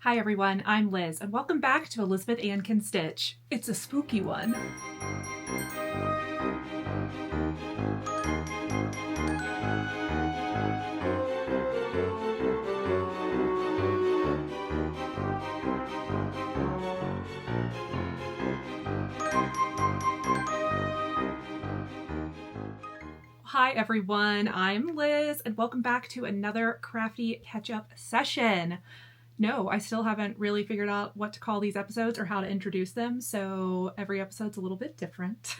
Hi everyone, I'm Liz, and welcome back to Elizabeth Ann Can Stitch. It's a spooky one. Hi everyone, I'm Liz, and welcome back to another crafty catch-up session. No, I still haven't really figured out what to call these episodes or how to introduce them, so every episode's a little bit different.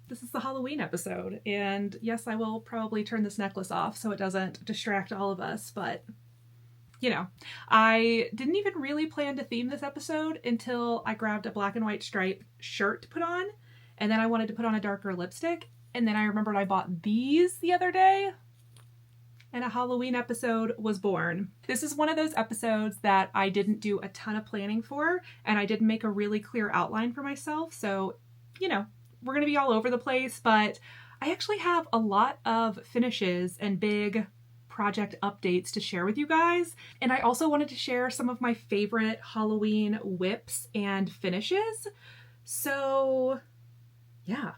This is the Halloween episode, and yes, I will probably turn this necklace off so it doesn't distract all of us, but you know, I didn't even really plan to theme this episode until I grabbed a black and white striped shirt to put on, and then I wanted to put on a darker lipstick, and then I remembered I bought these the other day, and a Halloween episode was born. This is one of those episodes that I didn't do a ton of planning for, and I didn't make a really clear outline for myself, so, you know, we're going to be all over the place, but I actually have a lot of finishes and big project updates to share with you guys, and I also wanted to share some of my favorite Halloween WIPs and finishes, so yeah.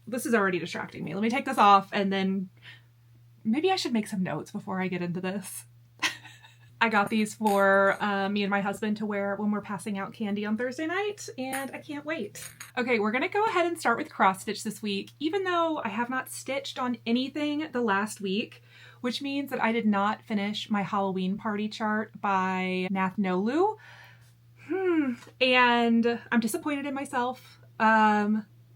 This is already distracting me. Let me take this off and then maybe I should make some notes before I get into this. I got these for me and my husband to wear when we're passing out candy on Thursday night, and I can't wait. Okay, we're gonna go ahead and start with cross stitch this week, even though I have not stitched on anything the last week, which means that I did not finish my Halloween party chart by Nathnolu. And I'm disappointed in myself.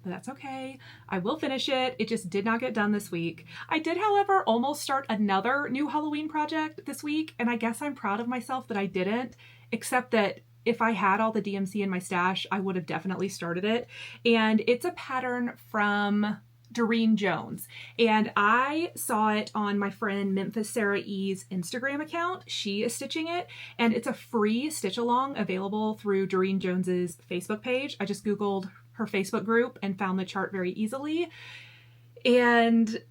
But that's okay. I will finish it. It just did not get done this week. I did, however, almost start another new Halloween project this week, and I guess I'm proud of myself that I didn't, except that if I had all the DMC in my stash, I would have definitely started it. And it's a pattern from Doreen Jones, and I saw it on my friend Memphis Sarah E's Instagram account. She is stitching it, and it's a free stitch along available through Doreen Jones's Facebook page. I just Googled her Facebook group and found the chart very easily, and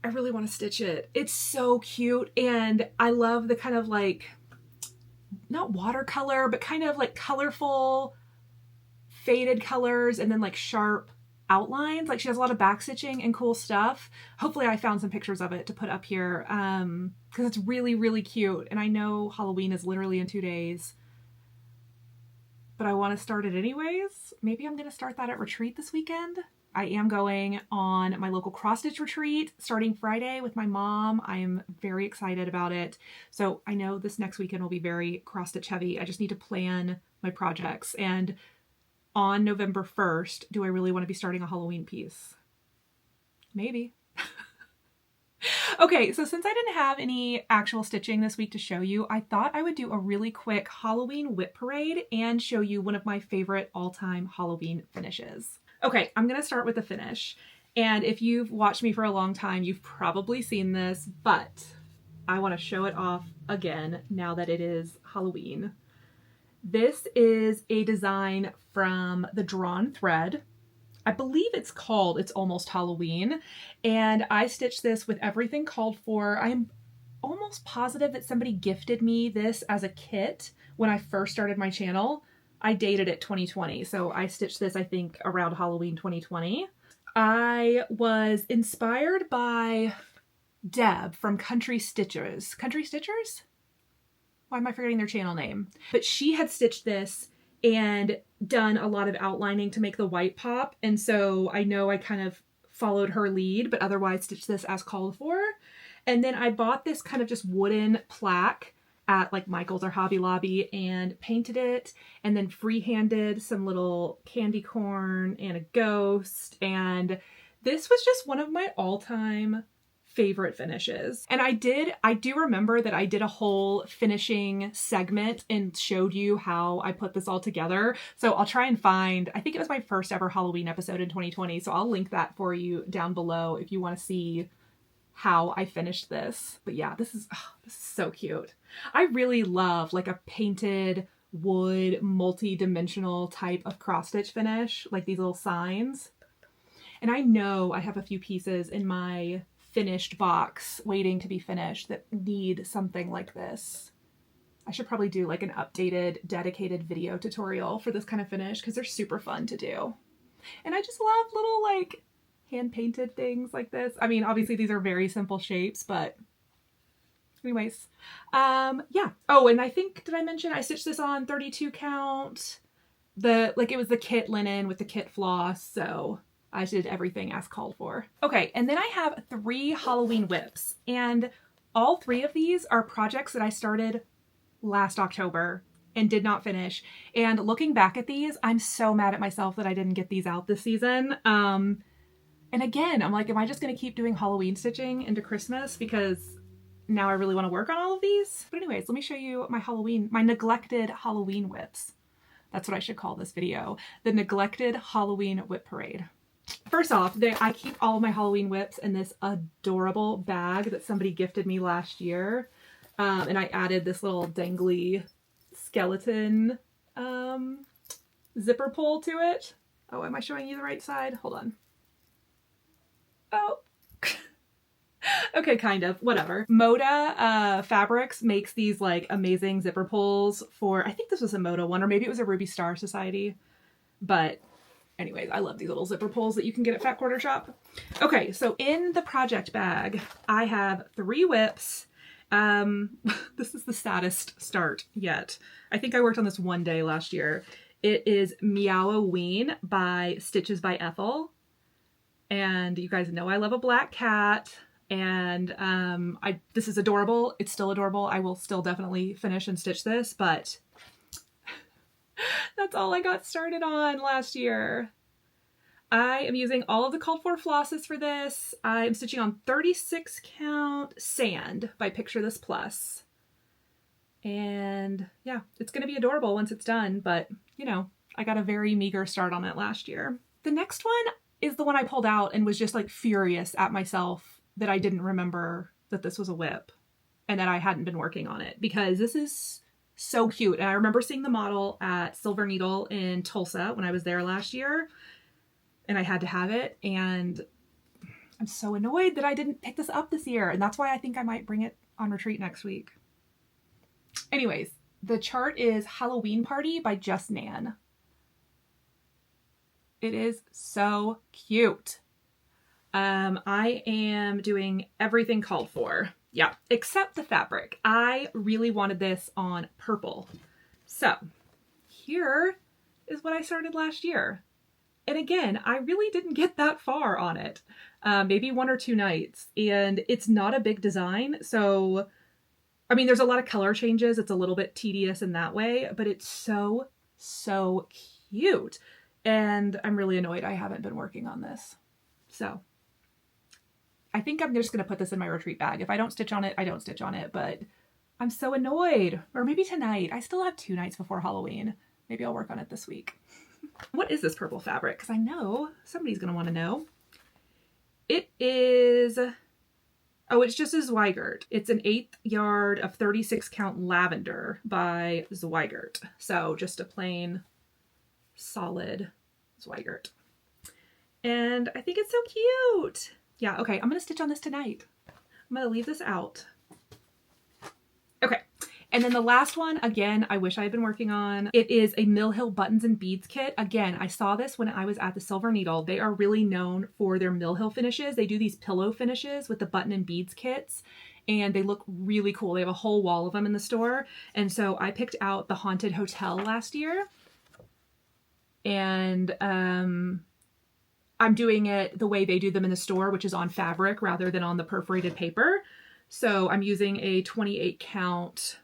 I really want to stitch it. It's so cute, and I love the kind of like, not watercolor, but kind of like colorful faded colors and then like sharp outlines. Like, she has a lot of back stitching and cool stuff. Hopefully I found some pictures of it to put up here, because it's really, really cute, and I know Halloween is literally in 2 days, but I want to start it anyways. Maybe I'm going to start that at retreat this weekend. I am going on my local cross stitch retreat starting Friday with my mom. I am very excited about it. So I know this next weekend will be very cross stitch heavy. I just need to plan my projects. And on November 1st, do I really want to be starting a Halloween piece? Maybe. Okay, so since I didn't have any actual stitching this week to show you, I thought I would do a really quick Halloween WIP parade and show you one of my favorite all-time Halloween finishes. Okay, I'm gonna start with the finish. And if you've watched me for a long time, you've probably seen this, but I want to show it off again now that it is Halloween. This is a design from the Drawn Thread. I believe it's called It's Almost Halloween, and I stitched this with everything called for. I'm almost positive that somebody gifted me this as a kit when I first started my channel. I dated it 2020, so I stitched this, I think, around Halloween 2020. I was inspired by Deb from Country Stitchers. Country Stitchers? Why am I forgetting their channel name? But she had stitched this and done a lot of outlining to make the white pop, and so I know I kind of followed her lead, but otherwise stitched this as called for. And then I bought this kind of just wooden plaque at like Michael's or Hobby Lobby and painted it, and then freehanded some little candy corn and a ghost, and this was just one of my all-time favorite finishes. And I do remember that I did a whole finishing segment and showed you how I put this all together. So I'll try and find, I think it was my first ever Halloween episode in 2020. So I'll link that for you down below if you want to see how I finished this. But yeah, this is so cute. I really love like a painted wood, multi-dimensional type of cross stitch finish, like these little signs. And I know I have a few pieces in my finished box waiting to be finished that need something like this. I should probably do like an updated, dedicated video tutorial for this kind of finish because they're super fun to do. And I just love little like hand-painted things like this. I mean, obviously these are very simple shapes, but anyways, yeah. Oh, and I think, did I mention I stitched this on 32 count? It was the kit linen with the kit floss, so I did everything as called for. Okay, and then I have 3 Halloween WIPs, and all 3 of these are projects that I started last October and did not finish. And looking back at these, I'm so mad at myself that I didn't get these out this season. And again, I'm like, am I just gonna keep doing Halloween stitching into Christmas? Because now I really want to work on all of these. But anyways, let me show you my neglected Halloween WIPs. That's what I should call this video. The neglected Halloween WIP parade. First off, I keep all of my Halloween WIPs in this adorable bag that somebody gifted me last year. And I added this little dangly skeleton zipper pull to it. Oh, am I showing you the right side? Hold on. Oh. Okay, kind of, whatever. Moda Fabrics makes these like amazing zipper pulls for, I think this was a Moda one, or maybe it was a Ruby Star Society. But anyways, I love these little zipper pulls that you can get at Fat Quarter Shop. Okay, so in the project bag, I have 3 WIPs. This is the saddest start yet. I think I worked on this one day last year. It is Meow-a-Ween by Stitches by Ethel. And you guys know I love a black cat. And this is adorable. It's still adorable. I will still definitely finish and stitch this, but that's all I got started on last year. I am using all of the called for flosses for this. I'm stitching on 36 count Sand by Picture This Plus. And yeah, it's going to be adorable once it's done, but you know, I got a very meager start on it last year. The next one is the one I pulled out and was just like furious at myself that I didn't remember that this was a WIP and that I hadn't been working on it, because this is so cute. And I remember seeing the model at Silver Needle in Tulsa when I was there last year, and I had to have it. And I'm so annoyed that I didn't pick this up this year. And that's why I think I might bring it on retreat next week. Anyways, the chart is Halloween Party by Just Nan. It is so cute. I am doing everything called for. Yeah, except the fabric. I really wanted this on purple. So here is what I started last year. And again, I really didn't get that far on it. Maybe 1 or 2 nights. And it's not a big design. So, I mean, there's a lot of color changes. It's a little bit tedious in that way, but it's so, so cute. And I'm really annoyed I haven't been working on this. So I think I'm just going to put this in my retreat bag. If I don't stitch on it, I don't stitch on it, but I'm so annoyed. Or maybe tonight. I still have 2 nights before Halloween. Maybe I'll work on it this week. What is this purple fabric? Because I know somebody's going to want to know. It is, oh, it's just a Zweigart. It's an 1/8 yard of 36 count lavender by Zweigart. So just a plain solid Zweigart. And I think it's so cute. Yeah, okay, I'm gonna stitch on this tonight. I'm gonna leave this out. Okay, and then the last one, again, I wish I had been working on. It is a Mill Hill Buttons and Beads kit. Again, I saw this when I was at the Silver Needle. They are really known for their Mill Hill finishes. They do these pillow finishes with the button and beads kits, and they look really cool. They have a whole wall of them in the store. And so I picked out the Haunted Hotel last year. And I'm doing it the way they do them in the store, which is on fabric rather than on the perforated paper. So I'm using a 28 count,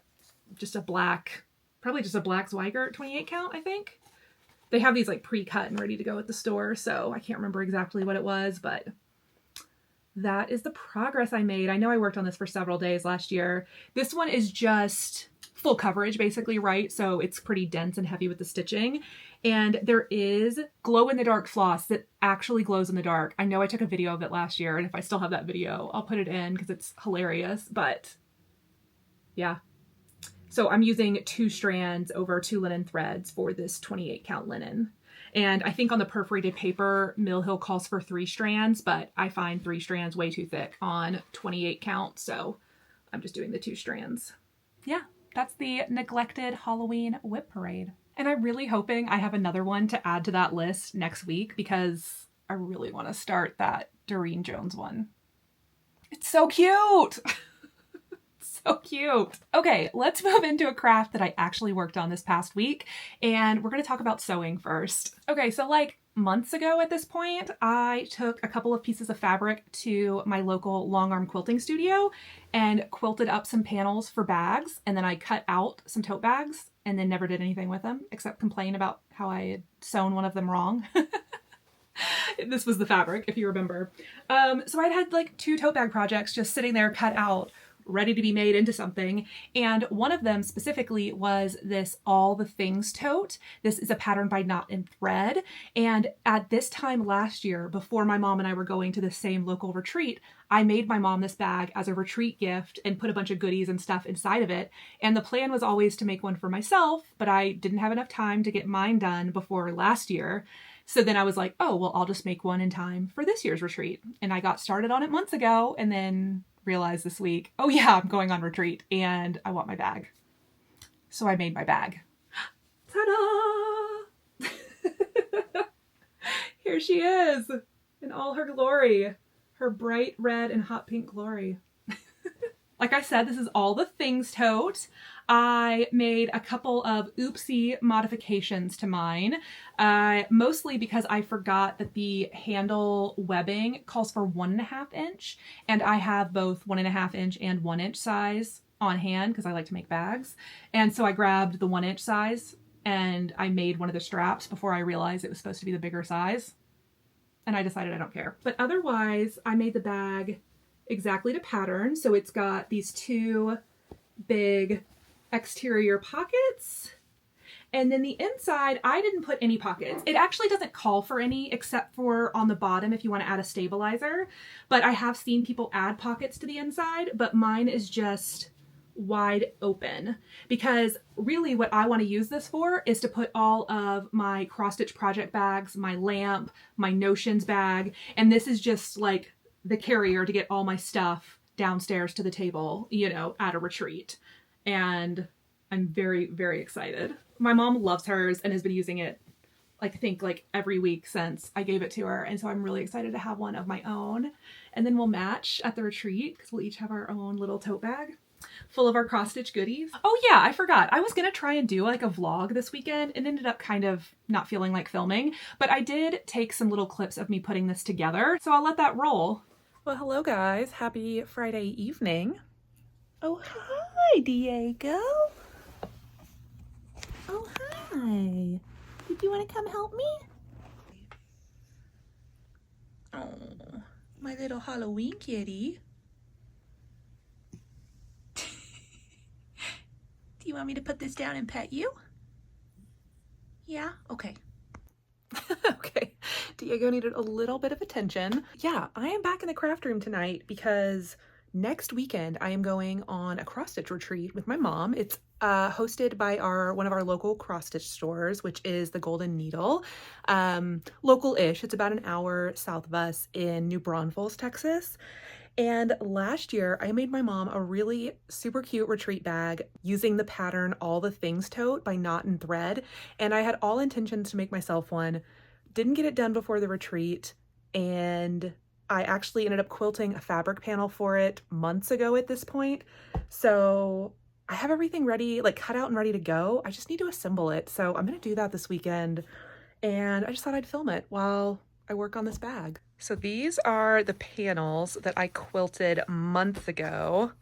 just a black, probably just a black Zweigart 28 count, I think. They have these like pre-cut and ready to go at the store, so I can't remember exactly what it was, but that is the progress I made. I know I worked on this for several days last year. This one is just full coverage basically, right? So it's pretty dense and heavy with the stitching. And there is glow-in-the-dark floss that actually glows in the dark. I know I took a video of it last year, and if I still have that video, I'll put it in because it's hilarious. But yeah. So I'm using 2 strands over 2 linen threads for this 28 count linen. And I think on the perforated paper, Mill Hill calls for 3 strands, but I find 3 strands way too thick on 28 count. So I'm just doing the 2 strands. Yeah. That's the neglected Halloween WIP parade. And I'm really hoping I have another one to add to that list next week because I really want to start that Doreen Jones one. It's so cute! So cute. Okay, let's move into a craft that I actually worked on this past week, and we're going to talk about sewing first. Okay, so like months ago at this point, I took a couple of pieces of fabric to my local long arm quilting studio and quilted up some panels for bags, and then I cut out some tote bags and then never did anything with them except complain about how I had sewn one of them wrong. This was the fabric, if you remember. So I'd had like 2 tote bag projects just sitting there cut out, ready to be made into something. And one of them specifically was this All the Things tote. This is a pattern by Knot and Thread. And at this time last year, before my mom and I were going to the same local retreat, I made my mom this bag as a retreat gift and put a bunch of goodies and stuff inside of it. And the plan was always to make one for myself, but I didn't have enough time to get mine done before last year. So then I was like, oh, well, I'll just make one in time for this year's retreat. And I got started on it months ago and then realized this week, oh yeah, I'm going on retreat and I want my bag. So I made my bag. Ta-da! Here she is in all her glory, her bright red and hot pink glory. Like I said, this is All the Things tote. I made a couple of oopsie modifications to mine, mostly because I forgot that the handle webbing calls for 1.5 inch, and I have both 1.5 inch and 1 inch size on hand because I like to make bags. And so I grabbed the 1 inch size and I made one of the straps before I realized it was supposed to be the bigger size. And I decided I don't care. But otherwise, I made the bag exactly to pattern. So it's got these 2 big exterior pockets, and then the inside I didn't put any pockets. It actually doesn't call for any except for on the bottom if you want to add a stabilizer, but I have seen people add pockets to the inside, but mine is just wide open because really what I want to use this for is to put all of my cross stitch project bags, my lamp, my notions bag, and this is just like the carrier to get all my stuff downstairs to the table, you know, at a retreat. And I'm very, very excited. My mom loves hers and has been using it, I think like every week since I gave it to her. And so I'm really excited to have one of my own. And then we'll match at the retreat because we'll each have our own little tote bag full of our cross stitch goodies. Oh yeah, I forgot. I was going to try and do like a vlog this weekend and ended up kind of not feeling like filming, but I did take some little clips of me putting this together. So I'll let that roll. Well, hello guys. Happy Friday evening. Oh, hi, Diego. Oh, hi. Did you want to come help me? Oh, my little Halloween kitty. Do you want me to put this down and pet you? Yeah? Okay. Okay, Diego needed a little bit of attention. Yeah, I am back in the craft room tonight because next weekend I am going on a cross stitch retreat with my mom. It's hosted by one of our local cross stitch stores, which is the Golden Needle. Local-ish. It's about an hour south of us in New Braunfels, Texas. And last year I made my mom a really super cute retreat bag using the pattern All the Things tote by Knot and Thread. And I had all intentions to make myself one. Didn't get it done before the retreat. And I actually ended up quilting a fabric panel for it months ago at this point. So I have everything ready, like cut out and ready to go. I just need to assemble it. So I'm going to do that this weekend. And I just thought I'd film it while I work on this bag. So these are the panels that I quilted months ago,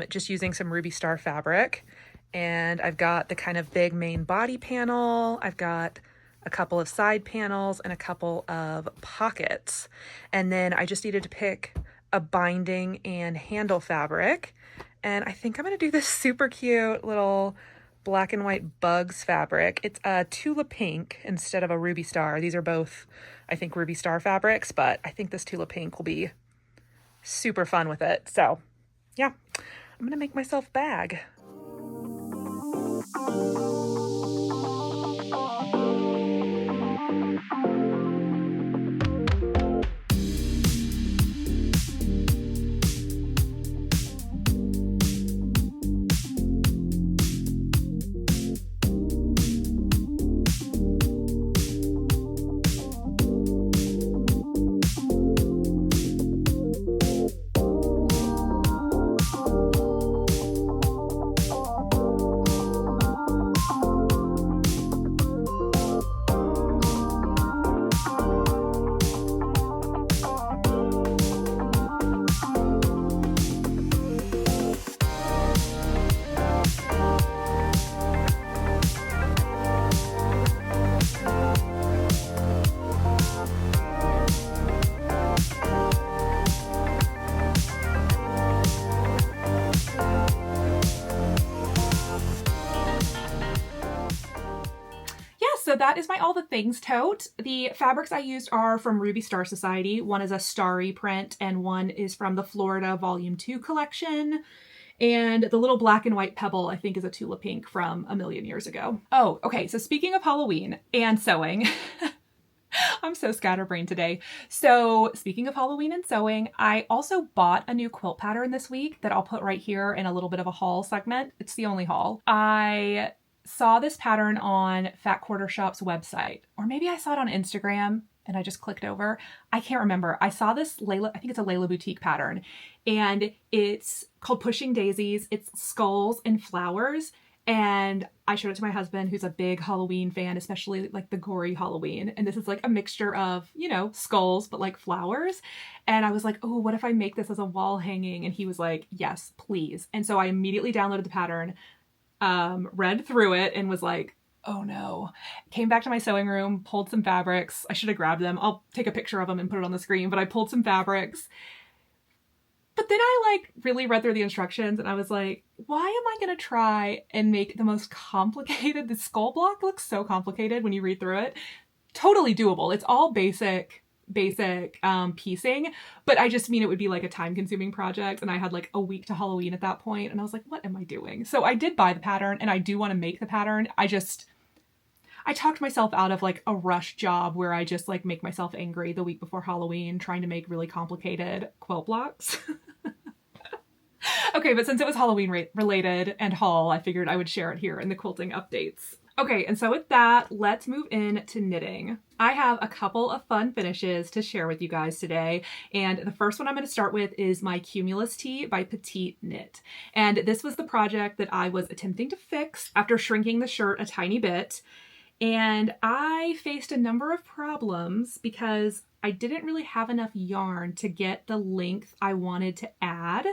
just using some Ruby Star fabric. And I've got the kind of big main body panel. I've got a couple of side panels and a couple of pockets. And then I just needed to pick a binding and handle fabric. And I think I'm going to do this super cute little black and white bugs fabric. It's a Tula Pink instead of a Ruby Star. These are both, I think, Ruby Star fabrics, but I think this Tula Pink will be super fun with it. So yeah, I'm going to make myself a bag. so that is my All the Things tote. The fabrics I used are from Ruby Star Society. One is a starry print and one is from the Florida Volume 2 collection. And the little black and white pebble, I think, is a Tula Pink from a million years ago. Oh, okay. So speaking of Halloween and sewing, I'm so scatterbrained today. So speaking of Halloween and sewing, I also bought a new quilt pattern this week that I'll put right here in a little bit of a haul segment. It's the only haul. I saw this pattern on Fat Quarter Shop's website, or maybe I saw it on Instagram and I just clicked over. I can't remember. I saw this Layla, I think it's a Layla Boutique pattern, and it's called Pushing Daisies. It's skulls and flowers. And I showed it to my husband, who's a big Halloween fan, especially like the gory Halloween. And this is like a mixture of, you know, skulls, but like flowers. And I was like, oh, what if I make this as a wall hanging? And he was like, yes, please. And so I immediately downloaded the pattern, read through it and was like, oh no. Came back to my sewing room, pulled some fabrics. I should have grabbed them. I'll take a picture of them and put it on the screen, but I pulled some fabrics. But then I like really read through the instructions and I was like, why am I going to try and make the most complicated? The skull block looks so complicated when you read through it. Totally doable. It's all basic piecing, but I just mean it would be like a time consuming project. And I had like a week to Halloween at that point. And I was like, what am I doing? So I did buy the pattern and I do want to make the pattern. I talked myself out of like a rush job where I just like make myself angry the week before Halloween trying to make really complicated quilt blocks. Okay, but since it was Halloween related and haul, I figured I would share it here in the quilting updates. Okay, and so with that, let's move into knitting. I have a couple of fun finishes to share with you guys today. And the first one I'm going to start with is my Cumulus tee by Petite Knit. And this was the project that I was attempting to fix after shrinking the shirt a tiny bit. And I faced a number of problems because I didn't really have enough yarn to get the length I wanted to add.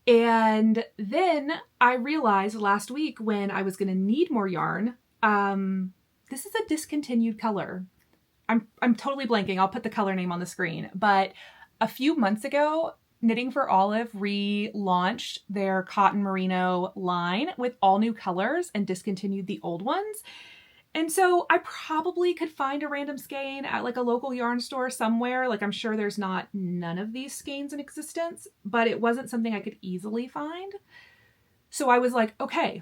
And then I realized last week when I was going to need more yarn, this is a discontinued color. I'm totally blanking. I'll put the color name on the screen. But a few months ago, Knitting for Olive relaunched their cotton merino line with all new colors and discontinued the old ones. And so I probably could find a random skein at like a local yarn store somewhere. Like I'm sure there's not none of these skeins in existence, but it wasn't something I could easily find. So I was like, okay,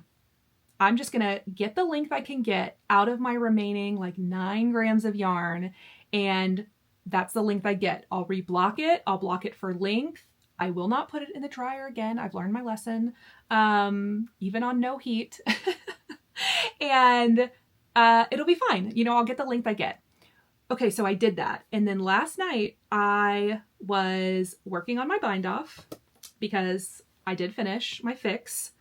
I'm just gonna get the length I can get out of my remaining like 9 grams of yarn. And that's the length I get. I'll reblock it. I'll block it for length. I will not put it in the dryer again. I've learned my lesson, even on no heat. And it'll be fine. You know, I'll get the length I get. Okay, so I did that. And then last night I was working on my bind off because I did finish my fix.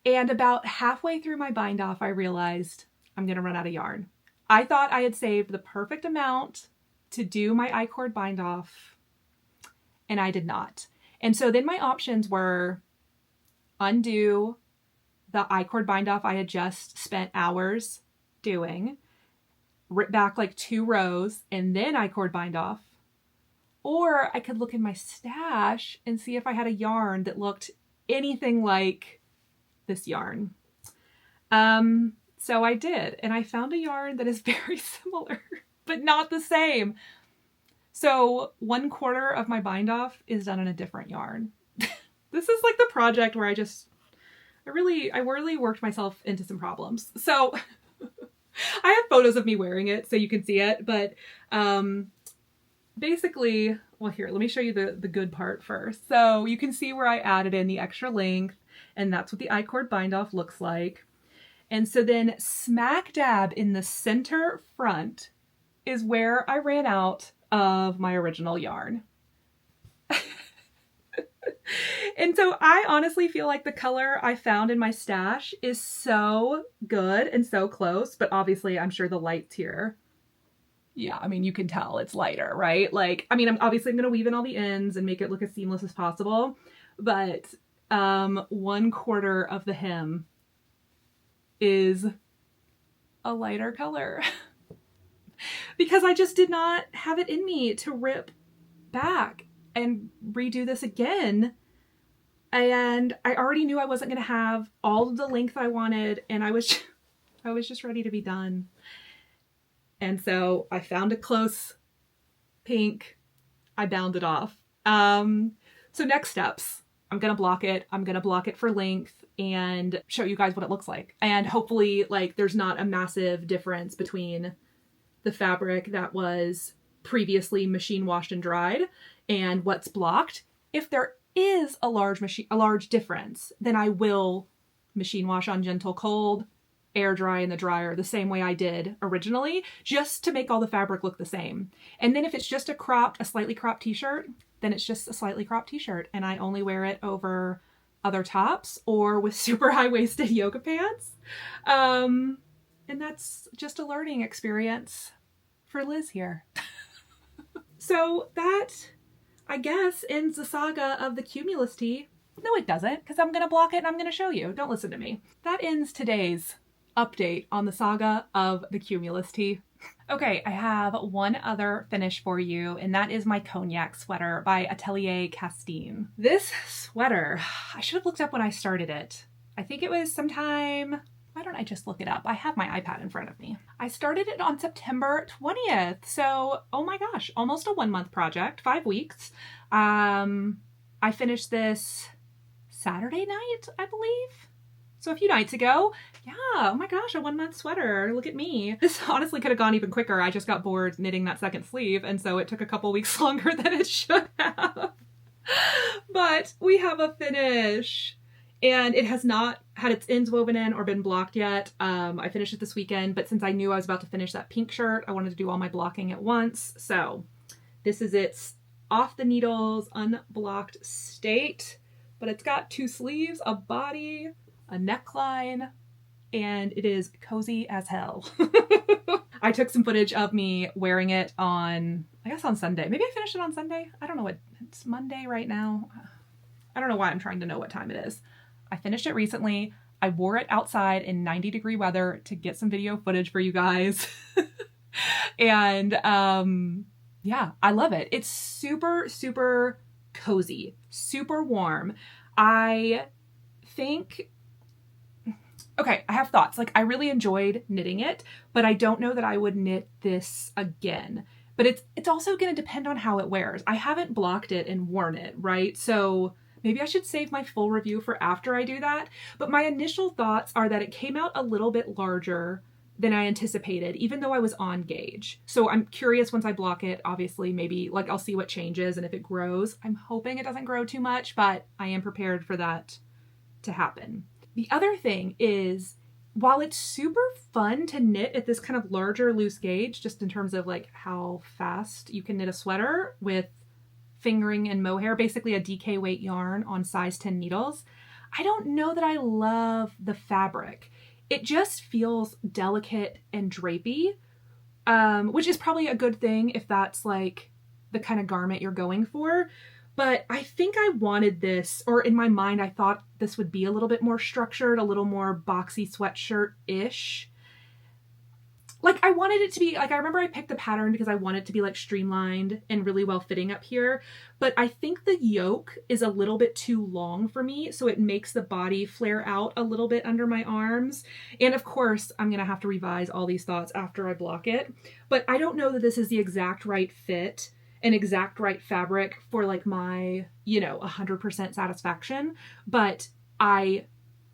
And about halfway through my bind off, I realized I'm going to run out of yarn. I thought I had saved the perfect amount to do my I-cord bind off, and I did not. And so then my options were undo the I-cord bind off I had just spent hours doing, rip back like 2 rows, and then I-cord bind off. Or I could look in my stash and see if I had a yarn that looked anything like this yarn. So I did, and I found a yarn that is very similar, but not the same. So 1/4 of my bind off is done in a different yarn. This is like the project where I really worked myself into some problems. So I have photos of me wearing it so you can see it, but basically, well here, let me show you the good part first. So you can see where I added in the extra length, and that's what the I-cord bind off looks like. And so then smack dab in the center front is where I ran out of my original yarn. And so I honestly feel like the color I found in my stash is so good and so close, but obviously I'm sure the light's here. Yeah, I mean, you can tell it's lighter, right? Like, I mean, I'm obviously going to weave in all the ends and make it look as seamless as possible, but 1/4 of the hem is a lighter color because I just did not have it in me to rip back and redo this again. And I already knew I wasn't going to have all of the length I wanted, and I was I was just ready to be done. And so I found a close pink. I bound it off. So next steps, I'm going to block it. I'm going to block it for length and show you guys what it looks like. And hopefully like there's not a massive difference between the fabric that was previously machine washed and dried and what's blocked. If there is a large difference, then I will machine wash on gentle cold, air dry in the dryer the same way I did originally, just to make all the fabric look the same. And then if it's just a slightly cropped t-shirt, then it's just a slightly cropped t-shirt and I only wear it over other tops or with super high-waisted yoga pants. And that's just a learning experience for Liz here. So that, I guess, ends the saga of the cumulus tee. No, it doesn't, because I'm going to block it and I'm going to show you. Don't listen to me. That ends today's update on the saga of the cumulus tee. Okay, I have one other finish for you, and that is my cognac sweater by Atelier Castine. This sweater, I should have looked up when I started it. I think it was sometime, why don't I just look it up? I have my iPad in front of me. I started it on September 20th, so oh my gosh, almost a 1-month project, 5 weeks. I finished this Saturday night, I believe. So a few nights ago. Yeah, oh my gosh, a 1-month sweater. Look at me. This honestly could have gone even quicker. I just got bored knitting that second sleeve, and so it took a couple weeks longer than it should have. But we have a finish, and it has not had its ends woven in or been blocked yet. I finished it this weekend, but since I knew I was about to finish that pink shirt, I wanted to do all my blocking at once. So this is its off the needles, unblocked state, but it's got 2 sleeves, a body, a neckline, and it is cozy as hell. I took some footage of me wearing it on, I guess on Sunday. Maybe I finished it on Sunday. I don't know it's Monday right now. I don't know why I'm trying to know what time it is. I finished it recently. I wore it outside in 90-degree weather to get some video footage for you guys. And yeah, I love it. It's super, super cozy, super warm. I think, okay, I have thoughts. Like, I really enjoyed knitting it, but I don't know that I would knit this again. But it's also going to depend on how it wears. I haven't blocked it and worn it, right? So maybe I should save my full review for after I do that. But my initial thoughts are that it came out a little bit larger than I anticipated, even though I was on gauge. So I'm curious once I block it, obviously, maybe like I'll see what changes and if it grows. I'm hoping it doesn't grow too much, but I am prepared for that to happen. The other thing is, while it's super fun to knit at this kind of larger loose gauge, just in terms of like how fast you can knit a sweater with fingering and mohair, basically a DK weight yarn on size 10 needles, I don't know that I love the fabric. It just feels delicate and drapey, which is probably a good thing if that's like the kind of garment you're going for. But I think I wanted this, or in my mind, I thought this would be a little bit more structured, a little more boxy sweatshirt-ish. Like, I wanted it to be, like, I remember I picked the pattern because I wanted it to be, like, streamlined and really well fitting up here. But I think the yoke is a little bit too long for me, so it makes the body flare out a little bit under my arms. And of course, I'm going to have to revise all these thoughts after I block it. But I don't know that this is the exact right fit and exact right fabric for, like, my, 100% satisfaction. But I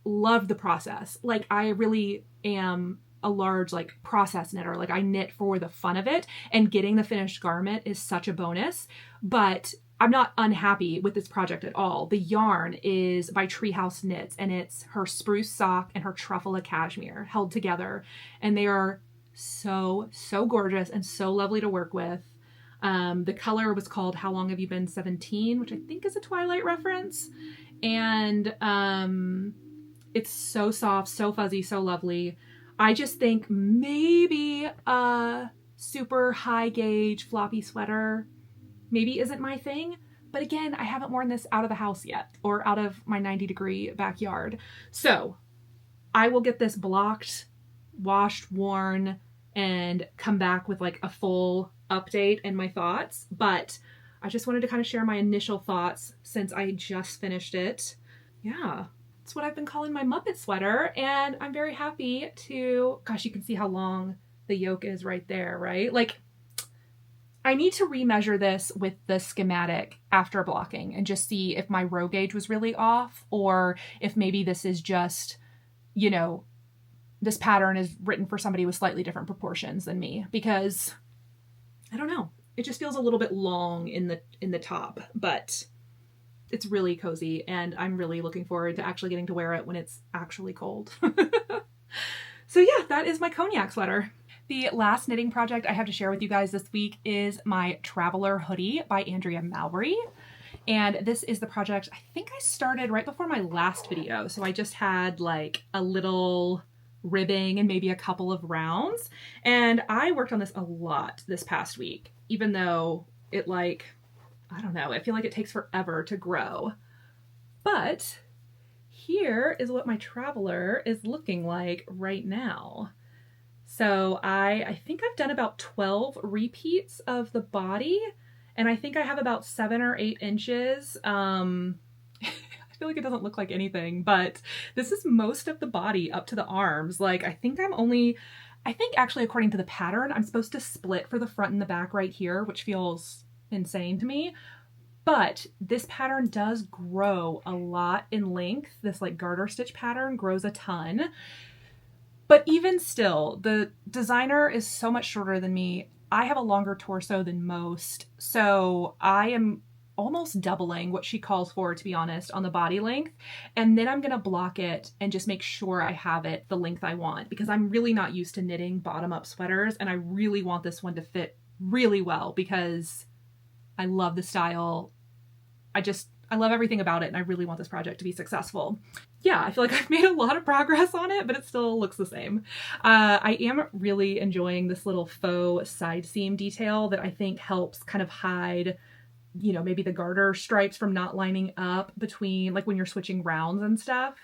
love the process. Like, I really am a large like process knitter. Like, I knit for the fun of it, and getting the finished garment is such a bonus. But I'm not unhappy with this project at all. The yarn is by Treehouse Knits, and it's her spruce sock and her truffle cashmere held together, and they are so gorgeous and so lovely to work with. The color was called How Long Have You Been 17, which I think is a Twilight reference. And it's so soft, so fuzzy, so lovely. I just think maybe a super high gauge floppy sweater maybe isn't my thing. But again, I haven't worn this out of the house yet, or out of my 90-degree backyard. So I will get this blocked, washed, worn, and come back with like a full update and my thoughts. But I just wanted to kind of share my initial thoughts since I just finished it. Yeah. it's what I've been calling my Muppet sweater, and I'm very happy to, gosh, you can see how long the yoke is right there, right? Like, I need to remeasure this with the schematic after blocking and just see if my row gauge was really off, or if maybe this is just, you know, this pattern is written for somebody with slightly different proportions than me, because I don't know. It just feels a little bit long in the top, but it's really cozy, and I'm really looking forward to actually getting to wear it when it's actually cold. So yeah, that is my cognac sweater. The last knitting project I have to share with you guys this week is my Traveler hoodie by Andrea Mowry. And this is the project I think I started right before my last video. So I just had like a little ribbing and maybe a couple of rounds. And I worked on this a lot this past week, even though it I don't know, I feel like it takes forever to grow. But here is what my Traveler is looking like right now. So I think I've done about 12 repeats of the body, and I think I have about 7 or 8 inches. I feel like it doesn't look like anything, but this is most of the body up to the arms. Like, I think actually according to the pattern, I'm supposed to split for the front and the back right here, which feels insane to me. But this pattern does grow a lot in length. This like garter stitch pattern grows a ton. But even still, the designer is so much shorter than me. I have a longer torso than most, so I am almost doubling what she calls for, to be honest, on the body length. And then I'm gonna block it and just make sure I have it the length I want, because I'm really not used to knitting bottom-up sweaters, and I really want this one to fit really well because I love the style. I love everything about it, and I really want this project to be successful. Yeah, I feel like I've made a lot of progress on it, but it still looks the same. I am really enjoying this little faux side seam detail that I think helps kind of hide, you know, maybe the garter stripes from not lining up between, like when you're switching rounds and stuff.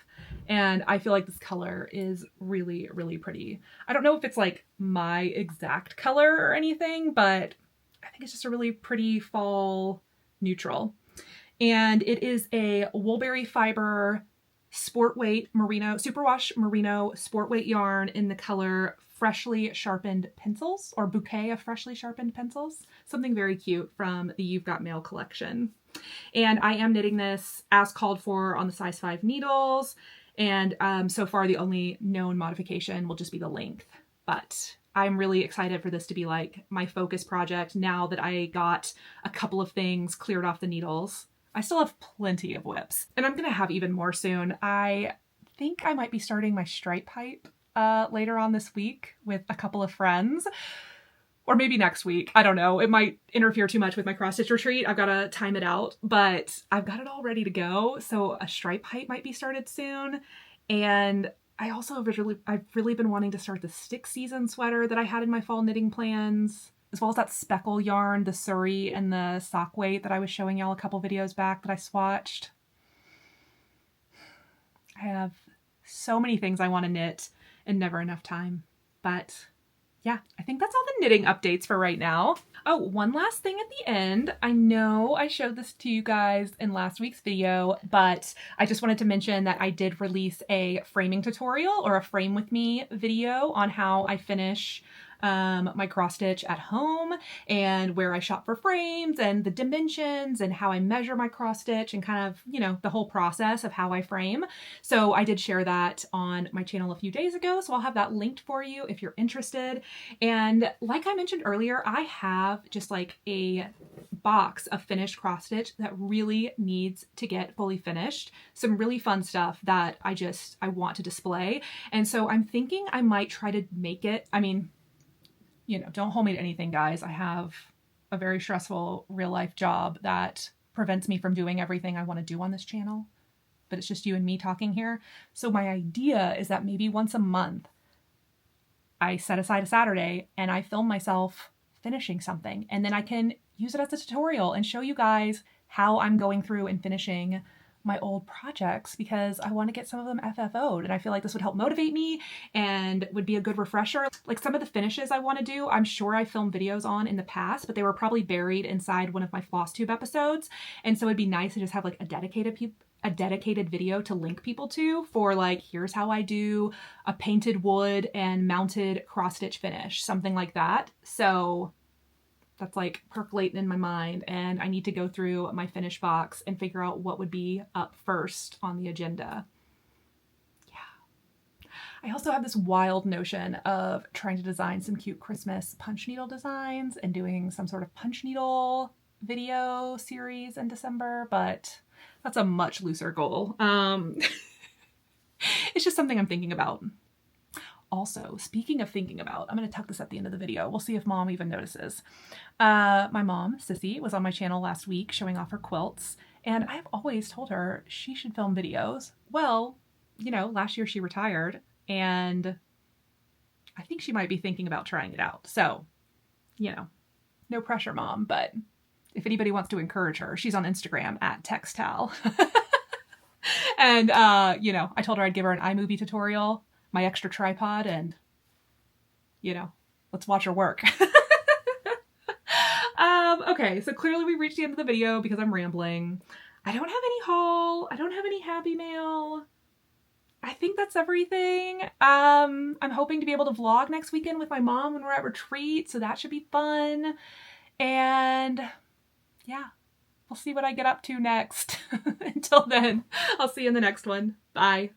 And I feel like this color is really, really pretty. I don't know if it's like my exact color or anything, but I think it's just a really pretty fall neutral. And it is a woolberry fiber sport weight merino, superwash merino sport weight yarn in the color Freshly Sharpened Pencils, or Bouquet of Freshly Sharpened Pencils. Something very cute from the You've Got Mail collection. And I am knitting this as called for on the size 5 needles. And so far the only known modification will just be the length. But I'm really excited for this to be like my focus project now that I got a couple of things cleared off the needles. I still have plenty of WIPs, and I'm gonna have even more soon. I think I might be starting my stripe pipe later on this week with a couple of friends, or maybe next week. I don't know. It might interfere too much with my cross stitch retreat. I've got to time it out, but I've got it all ready to go. So a stripe pipe might be started soon. And I also I've really been wanting to start the stick season sweater that I had in my fall knitting plans, as well as that speckle yarn, the Surrey and the sock weight that I was showing y'all a couple videos back that I swatched. I have so many things I want to knit and never enough time. But yeah, I think that's all the knitting updates for right now. Oh, one last thing at the end. I know I showed this to you guys in last week's video, but I just wanted to mention that I did release a framing tutorial, or a frame with me video, on how I finish my cross stitch at home, and where I shop for frames and the dimensions and how I measure my cross stitch and kind of, you know, the whole process of how I frame. So I did share that on my channel a few days ago, so I'll have that linked for you if you're interested. And like I mentioned earlier, I have just like a box of finished cross stitch that really needs to get fully finished. Some really fun stuff that I want to display. And so I'm thinking I might try to make it, I mean, you know, don't hold me to anything, guys. I have a very stressful real life job that prevents me from doing everything I want to do on this channel, but it's just you and me talking here. So my idea is that maybe once a month, I set aside a Saturday and I film myself finishing something, and then I can use it as a tutorial and show you guys how I'm going through and finishing my old projects, because I want to get some of them FFO'd, and I feel like this would help motivate me and would be a good refresher. Like some of the finishes I want to do, I'm sure I filmed videos on in the past, but they were probably buried inside one of my floss tube episodes, and so it'd be nice to just have like a dedicated a dedicated video to link people to for like, here's how I do a painted wood and mounted cross stitch finish, something like that. So that's like percolating in my mind, and I need to go through my finish box and figure out what would be up first on the agenda. I also have this wild notion of trying to design some cute Christmas punch needle designs and doing some sort of punch needle video series in December, but that's a much looser goal. It's just something I'm thinking about. Also, speaking of thinking about, I'm going to tuck this at the end of the video. We'll see if mom even notices. My mom, Sissy, was on my channel last week showing off her quilts, and I've always told her she should film videos. Well, you know, last year she retired, and I think she might be thinking about trying it out. So, you know, no pressure, mom, but if anybody wants to encourage her, she's on Instagram at Textal. And, you know, I told her I'd give her an iMovie tutorial, my extra tripod, and, you know, let's watch her work. Okay, so clearly we reached the end of the video because I'm rambling. I don't have any haul. I don't have any happy mail. I think that's everything. I'm hoping to be able to vlog next weekend with my mom when we're at retreat, so that should be fun. And yeah, we'll see what I get up to next. Until then, I'll see you in the next one. Bye.